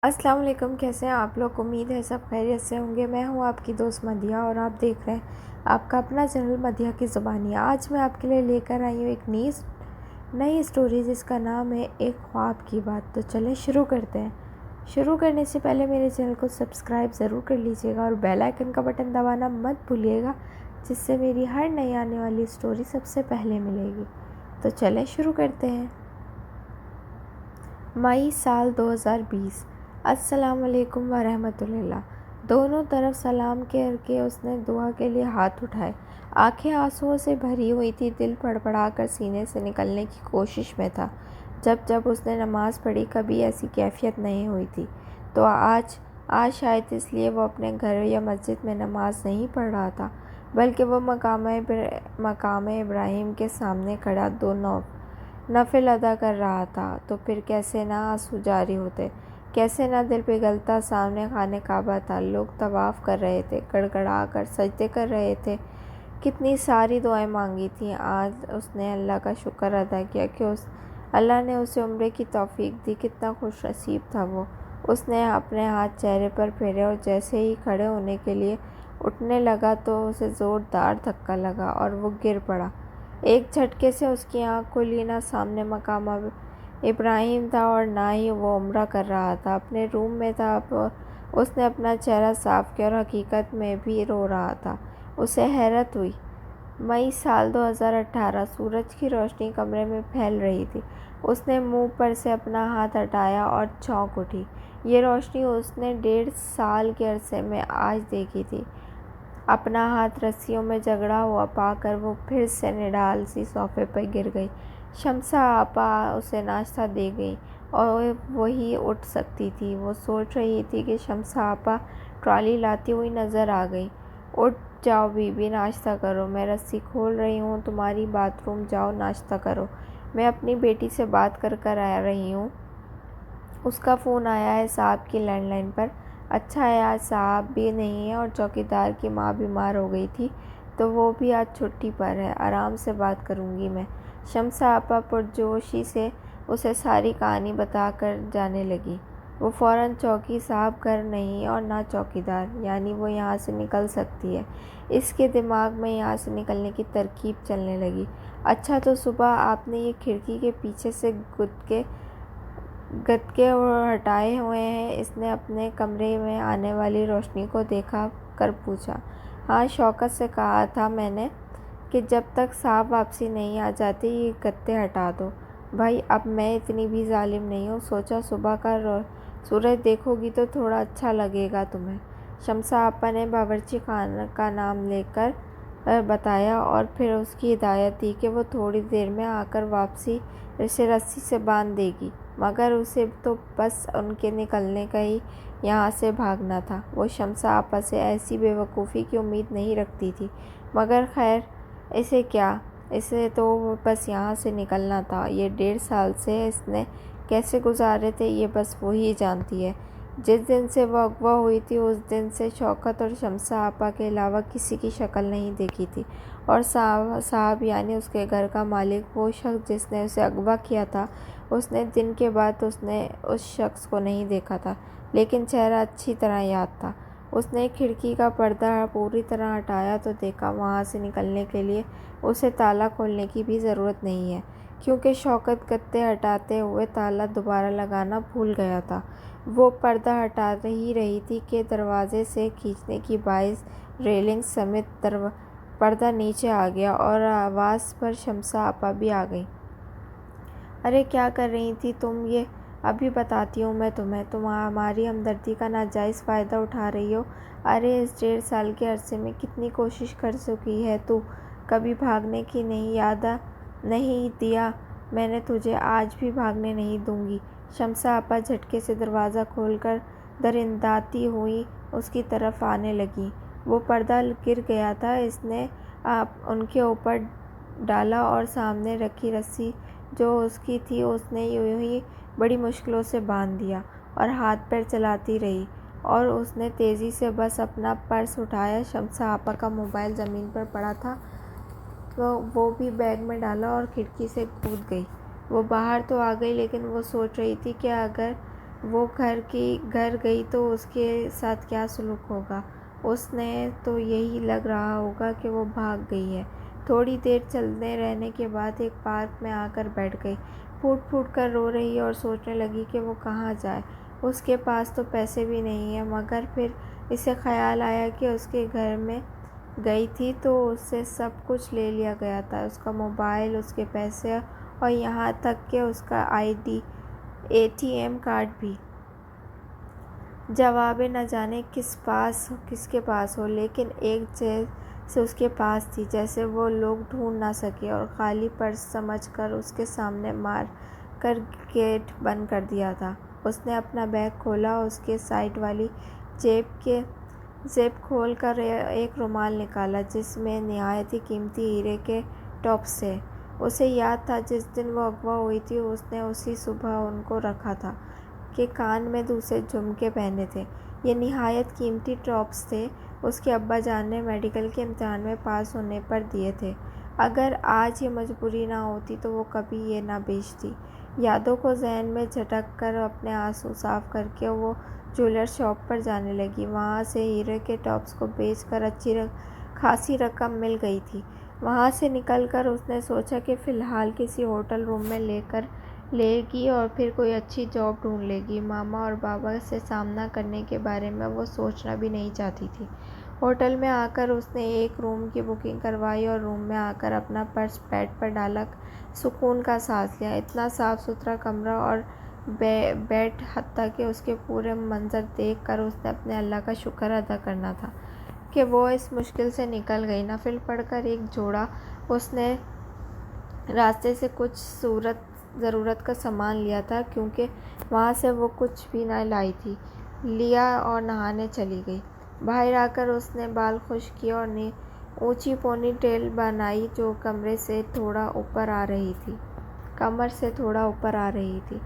السلام علیکم، کیسے ہیں آپ لوگ؟ امید ہے سب خیریت سے ہوں گے۔ میں ہوں آپ کی دوست مدیحہ اور آپ دیکھ رہے ہیں آپ کا اپنا چینل مدیحہ کی زبانی۔ آج میں آپ کے لیے لے کر آئی ہوں ایک نئی اسٹوری جس کا نام ہے ایک خواب کی بات۔ تو چلیں شروع کرتے ہیں۔ شروع کرنے سے پہلے میرے چینل کو سبسکرائب ضرور کر لیجیے گا اور بیل آئیکن کا بٹن دبانا مت بھولیے گا، جس سے میری ہر نئی آنے والی اسٹوری سب سے پہلے ملے گی۔ تو چلیں شروع کرتے ہیں۔ مئی سال 2020۔ السلام علیکم ورحمۃ اللہ۔ دونوں طرف سلام کر کے اس نے دعا کے لیے ہاتھ اٹھائے۔ آنکھیں آنسوؤں سے بھری ہوئی تھی، دل پڑپڑا کر سینے سے نکلنے کی کوشش میں تھا۔ جب اس نے نماز پڑھی کبھی ایسی کیفیت نہیں ہوئی تھی۔ تو آج شاید اس لیے وہ اپنے گھر یا مسجد میں نماز نہیں پڑھ رہا تھا، بلکہ وہ مقام ابراہیم کے سامنے کھڑا دو نفل ادا کر رہا تھا۔ تو پھر کیسے نہ آنسو جاری ہوتے، کیسے نہ دل پگھلتا۔ سامنے خانہ کعبہ تھا، لوگ طواف کر رہے تھے، گڑگڑا کر سجدے کر رہے تھے، کتنی ساری دعائیں مانگی تھیں۔ آج اس نے اللہ کا شکر ادا کیا کہ اللہ نے اسے عمرے کی توفیق دی۔ کتنا خوش نصیب تھا وہ۔ اس نے اپنے ہاتھ چہرے پر پھیرے اور جیسے ہی کھڑے ہونے کے لیے اٹھنے لگا تو اسے زوردار دھکا لگا اور وہ گر پڑا۔ ایک جھٹکے سے اس کی آنکھ کھلی۔ نہ سامنے مقام ابراہیم تھا اور نہ ہی وہ عمرہ کر رہا تھا، اپنے روم میں تھا۔ اس نے اپنا چہرہ صاف کیا اور حقیقت میں بھی رو رہا تھا۔ اسے حیرت ہوئی۔ مئی سال 2018۔ سورج کی روشنی کمرے میں پھیل رہی تھی۔ اس نے منہ پر سے اپنا ہاتھ ہٹایا اور چونک اٹھی۔ یہ روشنی اس نے 1.5 سال کے عرصے میں آج دیکھی تھی۔ اپنا ہاتھ رسیوں میں جکڑا ہوا پا کر وہ پھر سے نڈال سی صوفے پر گر گئی۔ شمسہ آپا اسے ناشتہ دے گئیں اور وہی اٹھ سکتی تھی۔ وہ سوچ رہی تھی کہ شمسہ آپا ٹرالی لاتی ہوئی نظر آ گئیں۔ اٹھ جاؤ بی بی، ناشتہ کرو، میں رسی کھول رہی ہوں، تمہاری باتھ روم جاؤ، ناشتہ کرو، میں اپنی بیٹی سے بات کر آ رہی ہوں۔ اس کا فون آیا ہے صاحب کی لینڈ لائن پر۔ اچھا ہے، آج صاحب بھی نہیں ہے اور چوکیدار کی ماں بیمار ہو گئی تھی تو وہ بھی آج چھٹی پر ہے، آرام سے بات کروں گی میں۔ شمسہ آپا پرجوشی سے اسے ساری کہانی بتا کر جانے لگی۔ وہ فوراً چوکی، صاحب گھر نہیں اور نہ چوکیدار، یعنی وہ یہاں سے نکل سکتی ہے۔ اس کے دماغ میں یہاں سے نکلنے کی ترکیب چلنے لگی۔ اچھا، تو صبح آپ نے یہ کھڑکی کے پیچھے سے گدکے ہٹائے ہوئے ہیں؟ اس نے اپنے کمرے میں آنے والی روشنی کو دیکھ کر پوچھا۔ ہاں، شوکت سے کہا تھا میں نے کہ جب تک صاحب واپسی نہیں آ جاتے یہ گدے ہٹا دو۔ بھائی، اب میں اتنی بھی ظالم نہیں ہوں، سوچا صبح کا سورج دیکھو گی تو تھوڑا اچھا لگے گا تمہیں۔ شمسہ آپا نے باورچی خانہ کا نام لے کر بتایا اور پھر اس کی ہدایت دی کہ وہ تھوڑی دیر میں آ کر واپسی اسے رسی سے باندھ دے گی، مگر اسے تو بس ان کے نکلنے کا ہی یہاں سے بھاگنا تھا۔ وہ شمسہ آپا سے ایسی بے وقوفی کی امید نہیں رکھتی تھی، مگر خیر، اسے کیا، اسے تو بس یہاں سے نکلنا تھا۔ یہ 1.5 سال سے اس نے کیسے گزارے تھے یہ بس وہی جانتی ہے۔ جس دن سے وہ اغوا ہوئی تھی اس دن سے شوکت اور شمسہ آپا کے علاوہ کسی کی شکل نہیں دیکھی تھی، اور صاحب یعنی اس کے گھر کا مالک، وہ شخص جس نے اسے اغوا کیا تھا، اس نے دن کے بعد اس نے اس شخص کو نہیں دیکھا تھا، لیکن چہرہ اچھی طرح یاد تھا۔ اس نے کھڑکی کا پردہ پوری طرح ہٹایا تو دیکھا وہاں سے نکلنے کے لیے اسے تالا کھولنے کی بھی ضرورت نہیں ہے، کیونکہ شوکت گدے ہٹاتے ہوئے تالا دوبارہ لگانا بھول گیا تھا۔ وہ پردہ ہٹا ہی رہی تھی کہ دروازے سے کھینچنے کی باعث ریلنگ سمیت پردہ نیچے آ گیا اور آواز پر شمسہ آپا بھی آ گئیں۔ ارے کیا کر رہی تھی تم؟ یہ ابھی بتاتی ہوں میں تمہیں۔ تم ہماری ہمدردی کا ناجائز فائدہ اٹھا رہی ہو۔ ارے اس 1.5 سال کے عرصے میں کتنی کوشش کر چکی ہے تو، کبھی بھاگنے کی نہیں یاد نہیں دیا میں نے تجھے، آج بھی بھاگنے نہیں دوں گی۔ شمسہ آپا جھٹکے سے دروازہ کھول کر درنداتی ہوئی اس کی طرف آنے لگیں۔ وہ پردہ گر گیا تھا، اس نے ان کے اوپر ڈالا اور سامنے رکھی رسی جو اس کی تھی اس نے یوں ہی بڑی مشکلوں سے باندھ دیا اور ہاتھ پیر چلاتی رہی، اور اس نے تیزی سے بس اپنا پرس اٹھایا۔ شمسہ آپا کا موبائل زمین پر پڑا تھا تو وہ بھی بیگ میں ڈالا اور کھڑکی سے کود گئی۔ وہ باہر تو آ گئی لیکن وہ سوچ رہی تھی کہ اگر وہ گھر گئی تو اس کے ساتھ کیا سلوک ہوگا؟ اس نے تو یہی لگ رہا ہوگا کہ وہ بھاگ گئی ہے۔ تھوڑی دیر چلتے رہنے کے بعد ایک پارک میں آ کر بیٹھ گئی، پھوٹ پھوٹ کر رو رہی اور سوچنے لگی کہ وہ کہاں جائے۔ اس کے پاس تو پیسے بھی نہیں ہیں، مگر پھر اسے خیال آیا کہ اس کے گھر میں گئی تھی تو اس سے سب کچھ لے لیا گیا تھا، اس کا موبائل، اس کے پیسے اور یہاں تک کہ اس کا ATM کارڈ بھی۔ جوابِ نہ جانے کس کے پاس ہو، لیکن ایک جیسے اس کے پاس تھی، جسے وہ لوگ ڈھونڈ نہ سکے، اور خالی پرس سمجھ کر اس کے سامنے مار کر گیٹ بند کر دیا تھا۔ اس نے اپنا بیگ کھولا، اس کے سائیڈ والی جیب کے زپ کھول کر ایک رومال نکالا جس میں نہایت ہی قیمتی ہیرے کے ٹاپس تھے۔ اسے یاد تھا جس دن وہ اغوا ہوئی تھی اس نے اسی صبح ان کو رکھا تھا کہ کان میں دوسرے جھمکے پہنے تھے۔ یہ نہایت قیمتی ٹاپس تھے، اس کے ابا جان نے میڈیکل کے امتحان میں پاس ہونے پر دیے تھے۔ اگر آج یہ مجبوری نہ ہوتی تو وہ کبھی یہ نہ بیچتی۔ یادوں کو ذہن میں جھٹک کر اپنے آنسو صاف کر کے وہ جیولر شاپ پر جانے لگی۔ وہاں سے ہیرے کے ٹاپس کو بیچ کر اچھی خاصی رقم مل گئی تھی۔ وہاں سے نکل کر اس نے سوچا کہ فی الحال کسی ہوٹل روم میں لے گی اور پھر کوئی اچھی جاب ڈھونڈ لے گی۔ ماما اور بابا سے سامنا کرنے کے بارے میں وہ سوچنا بھی نہیں چاہتی تھی۔ ہوٹل میں آ کر اس نے ایک روم کی بکنگ کروائی اور روم میں آ کر اپنا پرس بیڈ پر ڈالا، سکون کا سانس لیا۔ اتنا صاف ستھرا کمرہ اور بیڈ، حتیٰ کہ اس کے پورے منظر دیکھ کر اس نے اپنے اللہ کا شکر ادا کرنا تھا کہ وہ اس مشکل سے نکل گئی۔ نفل پڑھ کر ایک جوڑا اس نے راستے سے کچھ ضرورت کا سامان لیا تھا، کیونکہ وہاں سے وہ کچھ بھی نہ لائی تھی، لیا اور نہانے چلی گئی۔ باہر آ کر اس نے بال خشک کیے اور اونچی پونی ٹیل بنائی جو کمر سے تھوڑا اوپر آ رہی تھی۔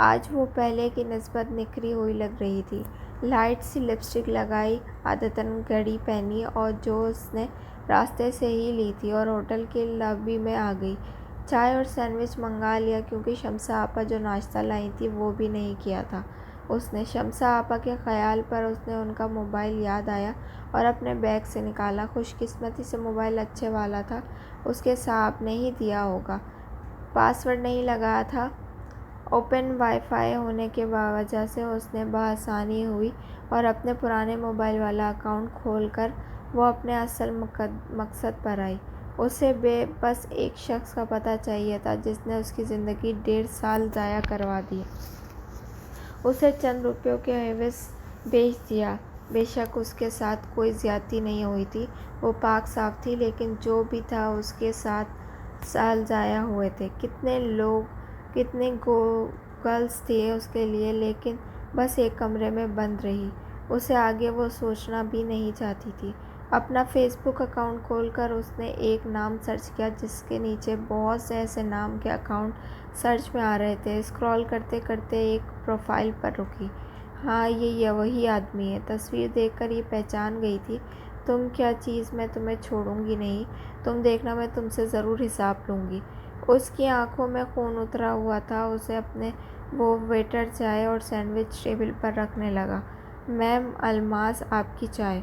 آج وہ پہلے کی نسبت نکھری ہوئی لگ رہی تھی۔ لائٹ سی لپسٹک لگائی، عادتاً گھڑی پہنی اور جو اس نے راستے سے ہی لی تھی، اور ہوٹل کے لابی میں آ گئی۔ چائے اور سینڈوچ منگا لیا، کیونکہ شمسہ آپا جو ناشتہ لائی تھیں وہ بھی نہیں کیا تھا اس نے۔ شمسہ آپا کے خیال پر اس نے ان کا موبائل یاد آیا اور اپنے بیگ سے نکالا۔ خوش قسمتی سے موبائل اچھے والا تھا، اس کے صاحب نے ہی دیا ہوگا، پاس ورڈ نہیں لگایا تھا۔ اوپن وائی فائی ہونے کی وجہ سے اس نے بآسانی ہوئی اور اپنے پرانے موبائل والا اکاؤنٹ کھول کر وہ اپنے اصل مقصد پر آئی۔ اسے بس ایک شخص کا پتہ چاہیے تھا جس نے اس کی زندگی 1.5 سال ضائع کروا دیے، اسے چند روپیوں کے عوض بیچ دیا۔ بے شک اس کے ساتھ کوئی زیادتی نہیں ہوئی تھی، وہ پاک صاف تھی، لیکن جو بھی تھا اس کے 7 سال ضائع ہوئے تھے۔ کتنے گوگلز تھے اس کے لیے، لیکن بس ایک کمرے میں بند رہی۔ اسے آگے وہ سوچنا بھی نہیں چاہتی تھی۔ اپنا فیس بک اکاؤنٹ کھول کر اس نے ایک نام سرچ کیا جس کے نیچے بہت سے ایسے نام کے اکاؤنٹ سرچ میں آ رہے تھے۔ اسکرول کرتے کرتے ایک پروفائل پر رکی۔ ہاں، یہ وہی آدمی ہے، تصویر دیکھ کر یہ پہچان گئی تھی۔ تم کیا چیز، میں تمہیں چھوڑوں گی نہیں، تم دیکھنا میں تم سے ضرور حساب لوں گی۔ اس کی آنکھوں میں خون اترا ہوا تھا۔ اسے اپنے وہ ویٹر چائے اور سینڈوچ ٹیبل پر رکھنے لگا۔ میم الماس، آپ کی چائے۔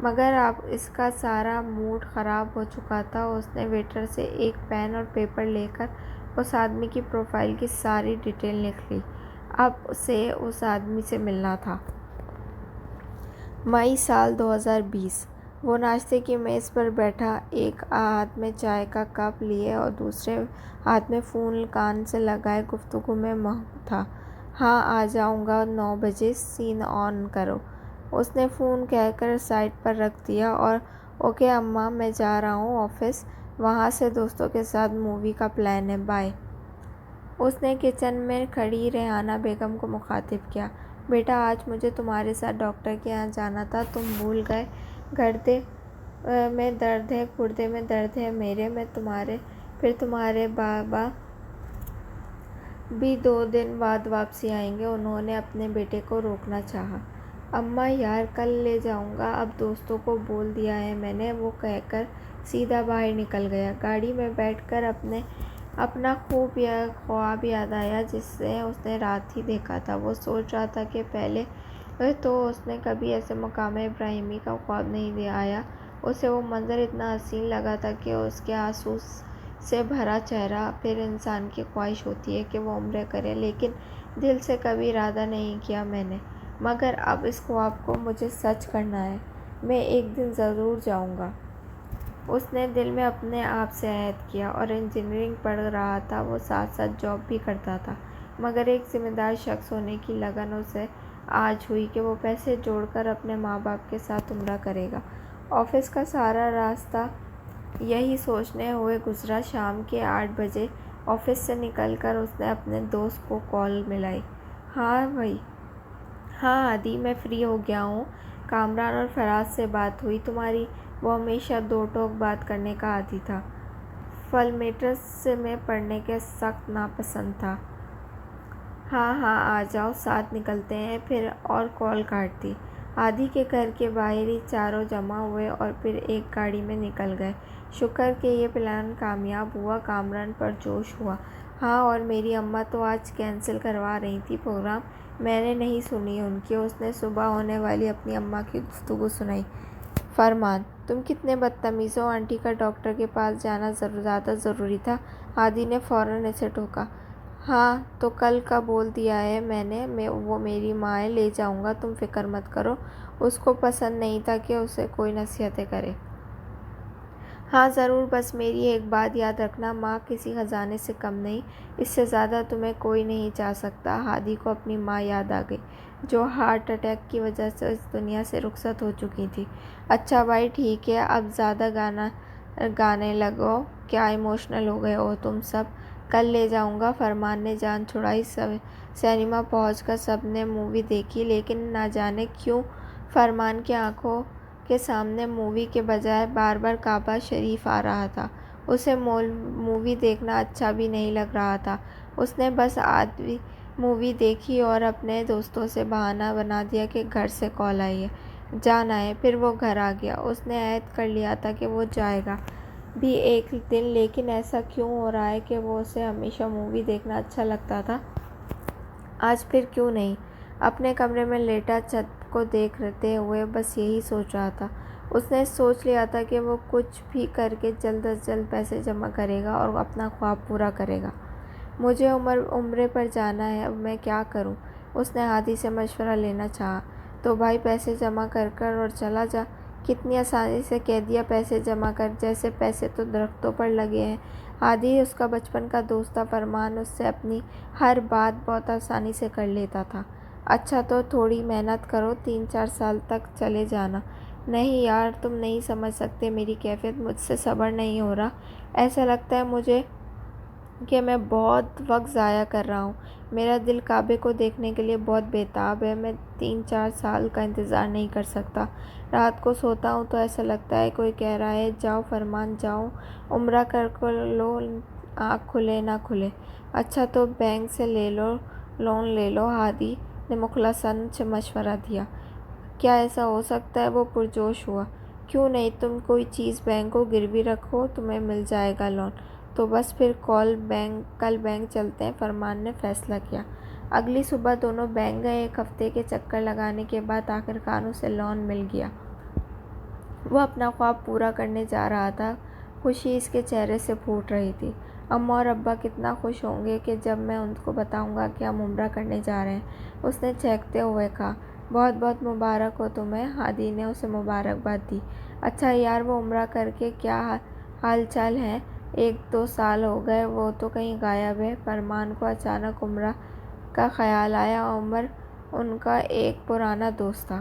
مگر اب اس کا سارا موڈ خراب ہو چکا تھا۔ اس نے ویٹر سے ایک پین اور پیپر لے کر اس آدمی کی پروفائل کی ساری ڈیٹیل لکھ لی۔ اب اسے اس آدمی سے ملنا تھا۔ مئی سال 2020۔ وہ ناشتے کی میز پر بیٹھا، ایک ہاتھ میں چائے کا کپ لیے اور دوسرے ہاتھ میں فون کان سے لگائے گفتگو میں مہو تھا۔ ہاں، آ جاؤں گا 9 بجے، سین آن کرو۔ اس نے فون کہہ کر سائیڈ پر رکھ دیا اور اوکے اماں، میں جا رہا ہوں آفس، وہاں سے دوستوں کے ساتھ مووی کا پلان ہے، بائے۔ اس نے کچن میں کھڑی ریحانہ بیگم کو مخاطب کیا، بیٹا آج مجھے تمہارے ساتھ ڈاکٹر کے یہاں جانا تھا، تم بھول گئے؟ گردے میں درد ہے، گردے میں درد ہے میرے میں، پھر تمہارے بابا بھی 2 دن بعد واپسی آئیں گے۔ انہوں نے اپنے بیٹے کو روکنا چاہا۔ اماں یار، کل لے جاؤں گا، اب دوستوں کو بول دیا ہے میں نے، وہ کہہ کر سیدھا باہر نکل گیا۔ گاڑی میں بیٹھ کر اپنے اپنا خواب یاد آیا جسے اس نے رات ہی دیکھا تھا۔ وہ سوچ رہا تھا کہ پہلے تو اس نے کبھی ایسے مقام ابراہیمی کا خواب نہیں آیا۔ اسے وہ منظر اتنا حسین لگا تھا کہ اس کے آنسو سے بھرا چہرہ۔ پھر انسان کی خواہش ہوتی ہے کہ وہ عمرہ کرے، لیکن دل سے کبھی ارادہ نہیں کیا میں نے، مگر اب اس خواب کو مجھے سچ کرنا ہے۔ میں ایک دن ضرور جاؤں گا۔ اس نے دل میں اپنے آپ سے عہد کیا، اور انجینئرنگ پڑھ رہا تھا۔ وہ ساتھ ساتھ جاب بھی کرتا تھا، مگر ایک ذمہ دار شخص ہونے کی لگن اسے آج ہوئی کہ وہ پیسے جوڑ کر اپنے ماں باپ کے ساتھ عمرہ کرے گا۔ آفس کا سارا راستہ یہی سوچتے ہوئے گزرا۔ شام کے 8 بجے آفس سے نکل کر اس نے اپنے دوست کو کال ملائی۔ ہاں بھائی، ہاں ہادی، میں فری ہو گیا ہوں۔ کامران اور فراز سے بات ہوئی تمہاری؟ وہ ہمیشہ دو ٹوک بات کرنے کا عادی تھا۔ فلمیٹس میں پڑھنے کے سخت ناپسند تھا۔ ہاں ہاں آ جاؤ، ساتھ نکلتے ہیں پھر، اور کال کاٹ دی۔ ہادی کے گھر کے باہر ہی چاروں جمع ہوئے اور پھر ایک گاڑی میں نکل گئے۔ شکر کہ یہ پلان کامیاب ہوا۔ کامران پرجوش ہوا۔ ہاں، اور میری اماں تو آج کینسل کروا رہی تھی پروگرام، میں نے نہیں سنی ان کی۔ اس نے صبح ہونے والی اپنی اماں کی گفتگو سنائی۔ فرمان، تم کتنے بدتمیز ہو، آنٹی کا ڈاکٹر کے پاس جانا زیادہ ضروری تھا۔ ہادی نے فوراً اسے ٹوکا۔ ہاں تو کل کا بول دیا ہے میں نے، وہ میری ماں ہے، لے جاؤں گا، تم فکر مت کرو۔ اس کو پسند نہیں تھا کہ اسے کوئی نصیحتیں کرے۔ ہاں ضرور، بس میری ایک بات یاد رکھنا، ماں کسی خزانے سے کم نہیں، اس سے زیادہ تمہیں کوئی نہیں چاہ سکتا۔ ہادی کو اپنی ماں یاد آ گئی، جو ہارٹ اٹیک کی وجہ سے اس دنیا سے رخصت ہو چکی تھی۔ اچھا بھائی ٹھیک ہے، اب زیادہ گانے لگو، کیا ایموشنل ہو گئے ہو تم سب۔ کل لے جاؤں گا۔ فرمان نے جان چھڑائی۔ سینما پہنچ کر سب نے مووی دیکھی، لیکن نہ جانے کیوں فرمان کی آنکھوں کے سامنے مووی کے بجائے بار بار کعبہ شریف آ رہا تھا۔ اسے مووی دیکھنا اچھا بھی نہیں لگ رہا تھا۔ اس نے بس آدھی مووی دیکھی اور اپنے دوستوں سے بہانہ بنا دیا کہ گھر سے کال آئی ہے، جانا ہے۔ پھر وہ گھر آ گیا۔ اس نے عہد کر لیا تھا کہ وہ جائے گا بھی ایک دن، لیکن ایسا کیوں ہو رہا ہے کہ اسے ہمیشہ مووی دیکھنا اچھا لگتا تھا، آج پھر کیوں نہیں؟ اپنے کمرے میں لیٹا چھت کو دیکھتے ہوئے بس یہی سوچ رہا تھا۔ اس نے سوچ لیا تھا کہ وہ کچھ بھی کر کے جلد از جلد پیسے جمع کرے گا اور اپنا خواب پورا کرے گا۔ مجھے عمرے پر جانا ہے، اب میں کیا کروں؟ اس نے ہادی سے مشورہ لینا چاہا۔ تو بھائی پیسے جمع کر اور چلا جا۔ کتنی آسانی سے کہہ دیا پیسے جمع کر، جیسے پیسے تو درختوں پر لگے ہیں۔ ہادی اس کا بچپن کا دوست تھا۔ فرمان اس سے اپنی ہر بات بہت آسانی سے کر لیتا تھا۔ اچھا تو تھوڑی محنت کرو، 3-4 سال تک چلے جانا۔ نہیں یار، تم نہیں سمجھ سکتے میری کیفیت، مجھ سے صبر نہیں ہو رہا۔ ایسا لگتا ہے مجھے کہ میں بہت وقت ضائع کر رہا ہوں۔ میرا دل کعبے کو دیکھنے کے لیے بہت بےتاب ہے۔ میں 3-4 سال کا انتظار نہیں کر سکتا۔ رات کو سوتا ہوں تو ایسا لگتا ہے کوئی کہہ رہا ہے جاؤ فرمان جاؤ، عمرہ کر لو، آنکھ کھلے نہ کھلے۔ اچھا تو بینک سے لون لے لو، ہادی نے مخلصاً مشورہ دیا۔ کیا ایسا ہو سکتا ہے؟ وہ پرجوش ہوا۔ کیوں نہیں، تم کوئی چیز بینک کو گروی رکھو، تمہیں مل جائے گا لون۔ تو بس پھر کل بینک چلتے ہیں، فرمان نے فیصلہ کیا۔ اگلی صبح دونوں بینک گئے۔ ایک ہفتے کے چکر لگانے کے بعد آخرکار اسے لون مل گیا۔ وہ اپنا خواب پورا کرنے جا رہا تھا۔ خوشی اس کے چہرے سے پھوٹ رہی تھی۔ اماں اور ابا کتنا خوش ہوں گے کہ جب میں ان کو بتاؤں گا کہ ہم عمرہ کرنے جا رہے ہیں، اس نے چہکتے ہوئے کہا۔ بہت بہت مبارک ہو تمہیں، ہادی نے اسے مبارکباد دی۔ اچھا یار، وہ عمرہ کر کے کیا حال چال ہے؟ 1-2 سال ہو گئے، وہ تو کہیں غائب ہے۔ فرمان کو اچانک عمرہ کا خیال آیا۔ عمر ان کا ایک پرانا دوست تھا۔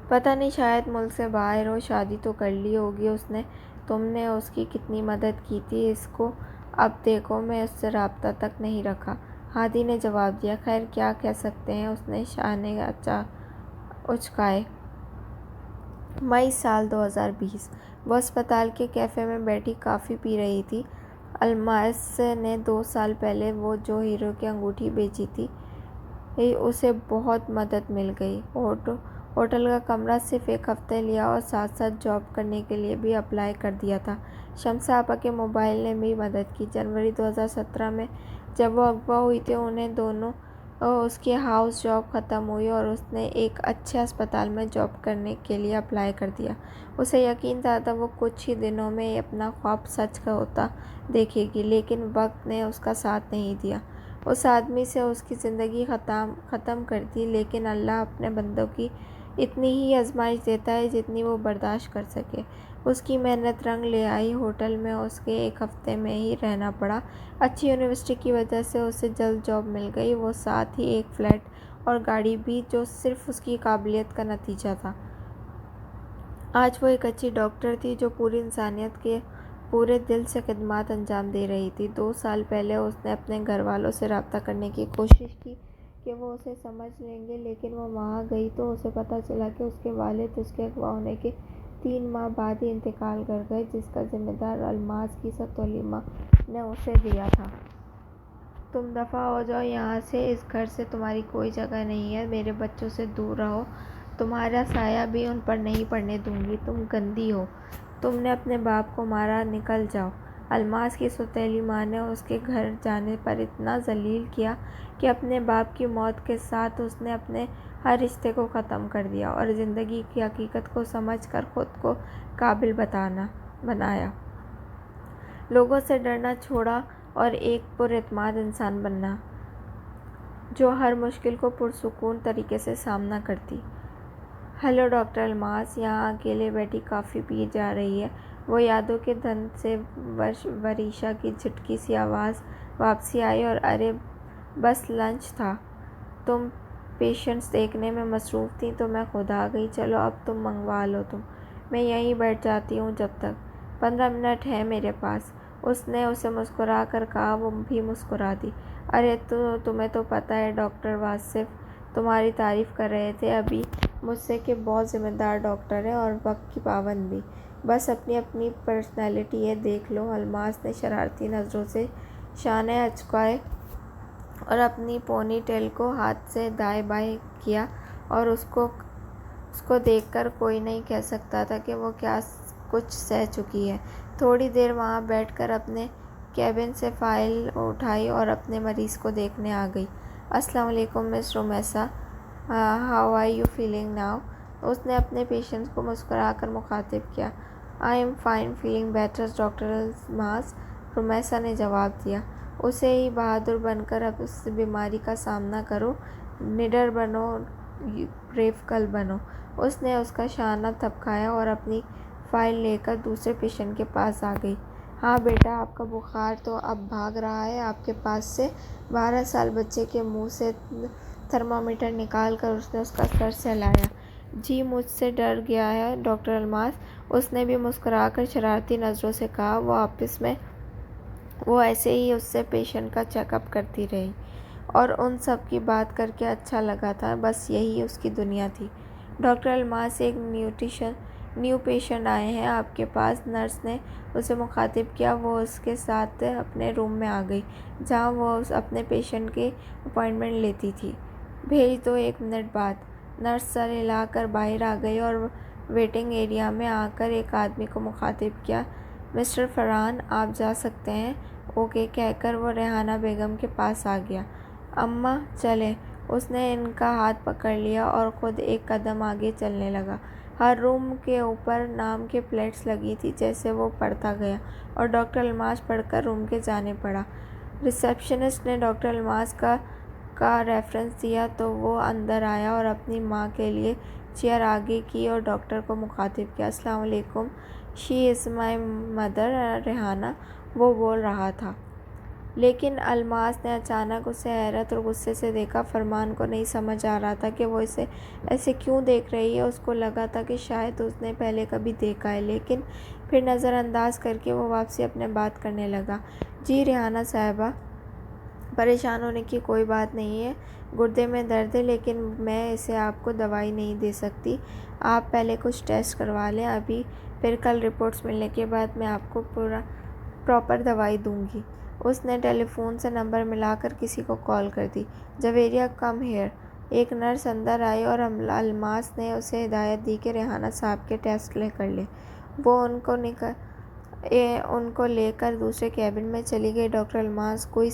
پتہ نہیں شاید ملک سے باہر ہو، شادی تو کر لی ہوگی اس نے۔ تم نے اس کی کتنی مدد کی تھی اس کو، اب دیکھو میں اس سے رابطہ تک نہیں رکھا، ہادی نے جواب دیا۔ خیر کیا کہہ سکتے ہیں، اس نے شانے اچکائے۔ مئی سال 2020۔ وہ اسپتال کے کیفے میں بیٹھی کافی پی رہی تھی۔ الماس نے 2 سال پہلے وہ جو ہیرے کی انگوٹھی بیچی تھی، اسے بہت مدد مل گئی۔ ہوٹل کا کمرہ صرف 1 ہفتے لیا اور ساتھ ساتھ جاب کرنے کے لیے بھی اپلائی کر دیا تھا۔ شمس آپا کے موبائل نے بھی مدد کی۔ جنوری 2017 میں جب وہ اغوا ہوئی تھی، انہیں دونوں اس کی ہاؤس جاب ختم ہوئی اور اس نے ایک اچھے ہسپتال میں جاب کرنے کے لیے اپلائی کر دیا۔ اسے یقین تھا وہ کچھ ہی دنوں میں اپنا خواب سچ ہوتا دیکھے گی، لیکن وقت نے اس کا ساتھ نہیں دیا۔ اس آدمی سے اس کی زندگی ختم کر دی، لیکن اللہ اپنے بندوں کی اتنی ہی آزمائش دیتا ہے جتنی وہ برداشت کر سکے۔ اس کی محنت رنگ لے آئی۔ ہوٹل میں اسے 1 ہفتے میں ہی رہنا پڑا۔ اچھی یونیورسٹی کی وجہ سے اسے جلد جاب مل گئی، وہ ساتھ ہی ایک فلیٹ اور گاڑی بھی، جو صرف اس کی قابلیت کا نتیجہ تھا۔ آج وہ ایک اچھی ڈاکٹر تھی جو پوری انسانیت کے پورے دل سے خدمات انجام دے رہی تھی۔ 2 سال پہلے اس نے اپنے گھر والوں سے رابطہ کرنے کی کوشش کی کہ وہ اسے سمجھ لیں گے، لیکن وہ وہاں گئی تو اسے پتہ چلا کہ اس کے والد اس کے اغوا ہونے کے 3 ماہ بعد ہی انتقال کر گئے، جس کا ذمہ دار الماس کی ستولیما نے اسے دیا تھا۔ تم دفع ہو جاؤ یہاں سے، اس گھر سے تمہاری کوئی جگہ نہیں ہے، میرے بچوں سے دور رہو، تمہارا سایہ بھی ان پر نہیں پڑنے دوں گی، تم گندی ہو، تم نے اپنے باپ کو مارا، نکل جاؤ۔ الماس کی سوتیلی ماں نے اس کے گھر جانے پر اتنا ذلیل کیا کہ اپنے باپ کی موت کے ساتھ اس نے اپنے ہر رشتے کو ختم کر دیا اور زندگی کی حقیقت کو سمجھ کر خود کو قابل بنایا۔ لوگوں سے ڈرنا چھوڑا اور ایک پر اعتماد انسان بنا جو ہر مشکل کو پرسکون طریقے سے سامنا کرتی۔ ہیلو ڈاکٹر الماس، یہاں اکیلے بیٹھی کافی پی جا رہی ہے۔ وہ یادوں کے دھند سے وریشا کی جھٹکی سی آواز واپسی آئی اور ارے بس لنچ تھا، تم پیشنٹس دیکھنے میں مصروف تھیں تو میں خود آ گئی، چلو اب تم منگوا لو، میں یہیں بیٹھ جاتی ہوں جب تک۔ 15 منٹ ہیں میرے پاس، اس نے اسے مسکرا کر کہا۔ وہ بھی مسکرا دی۔ ارے تمہیں تو پتہ ہے ڈاکٹر واصف تمہاری تعریف کر رہے تھے ابھی مجھ سے کہ بہت ذمہ دار ڈاکٹر ہے اور وقت کی پابند بھی، بس اپنی پرسنالٹی ہے دیکھ لو۔ الماس نے شرارتی نظروں سے شانے اچکائے اور اپنی پونی ٹیل کو ہاتھ سے دائیں بائیں کیا، اور اس کو دیکھ کر کوئی نہیں کہہ سکتا تھا کہ وہ کیا کچھ سہ چکی ہے۔ تھوڑی دیر وہاں بیٹھ کر اپنے کیبن سے فائل اٹھائی اور اپنے مریض کو دیکھنے آ گئی۔ السلام علیکم miss Rumaisa, how are you feeling now? اس نے اپنے پیشنٹ کو مسکرا کر مخاطب کیا۔ I am fine, feeling better doctor Almas, Rumaisa نے جواب دیا۔ اسے ہی بہادر بن کر اب اس بیماری کا سامنا کرو، نڈر بنو، بریو گرل بنو۔ اس نے اس کا شانہ تھپکایا اور اپنی فائل لے کر دوسرے پیشنٹ کے پاس آ گئی۔ ہاں بیٹا، آپ کا بخار تو اب بھاگ رہا ہے آپ کے پاس سے۔ 12 سال بچے کے منہ سے تھرمامیٹر نکال کر اس نے اس کا سر سہلایا۔ جی مجھ سے ڈر گیا ہے ڈاکٹر الماس، اس نے بھی مسکرا کر شرارتی نظروں سے کہا۔ وہ ایسے ہی اس سے پیشنٹ کا چیک اپ کرتی رہی اور ان سب کی بات کر کے اچھا لگا تھا، بس یہی اس کی دنیا تھی۔ ڈاکٹر الماس، ایک نیو پیشنٹ آئے ہیں آپ کے پاس، نرس نے اسے مخاطب کیا۔ وہ اس کے ساتھ اپنے روم میں آ گئی جہاں وہ اپنے پیشنٹ کی اپائنٹمنٹ لیتی تھی۔ بھیج دو 1 منٹ بعد۔ نرس سر ہلا کر باہر آ گئی اور ویٹنگ ایریا میں آ کر ایک آدمی کو مخاطب کیا۔ مسٹر فرحان، آپ جا سکتے ہیں۔ اوکے کہہ کر وہ ریحانہ بیگم کے پاس آ گیا۔ اماں چلیں۔ اس نے ان کا ہاتھ پکڑ لیا اور خود ایک قدم آگے چلنے لگا۔ ہر روم کے اوپر نام کی پلیٹس لگی تھیں۔ جیسے وہ پڑھتا گیا اور ڈاکٹر الماس پڑھ کر روم کی جانب بڑھا۔ ریسیپشنسٹ نے ڈاکٹر الماس کا ریفرنس دیا تو وہ اندر آیا اور اپنی ماں کے لیے چیئر آگے کی اور ڈاکٹر کو مخاطب کیا۔ السلام علیکم، شی از مائی مدر ریحانہ، وہ بول رہا تھا۔ لیکن الماس نے اچانک اسے حیرت اور غصے سے دیکھا۔ فرحان کو نہیں سمجھ آ رہا تھا کہ وہ اسے ایسے کیوں دیکھ رہی ہے۔ اس کو لگا تھا کہ شاید اس نے پہلے کبھی دیکھا ہے، لیکن پھر نظر انداز کر کے وہ واپسی اپنے بات کرنے لگا۔ جی ریحانہ صاحبہ، پریشان ہونے کی کوئی بات نہیں ہے، گردے میں درد ہے، لیکن میں اسے آپ کو دوائی نہیں دے سکتی۔ آپ پہلے کچھ ٹیسٹ کروا لیں ابھی، پھر کل رپورٹس ملنے کے بعد میں آپ کو پراپر دوائی دوں گی۔ اس نے ٹیلی فون سے نمبر ملا کر کسی کو کال کر دی۔ Javeria come here. ایک نرس اندر آئی اور الماس نے اسے ہدایت دی کہ ریحانہ صاحب کے ٹیسٹ کر لے۔ وہ ان کو لے کر دوسرے کیبن میں چلی گئی۔ ڈاکٹر الماس: کوئی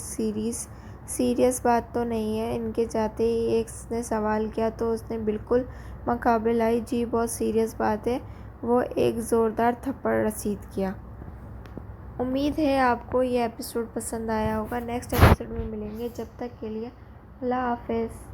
سیریس بات تو نہیں ہے؟ ان کے جاتے ہی ایک نے سوال کیا تو اس نے بالکل مقابلے لائی: جی بہت سیریس بات ہے۔ وہ ایک زوردار تھپڑ رسید کیا۔ امید ہے آپ کو یہ ایپیسوڈ پسند آیا ہوگا۔ نیکسٹ ایپیسوڈ میں ملیں گے، جب تک کے لیے اللہ حافظ۔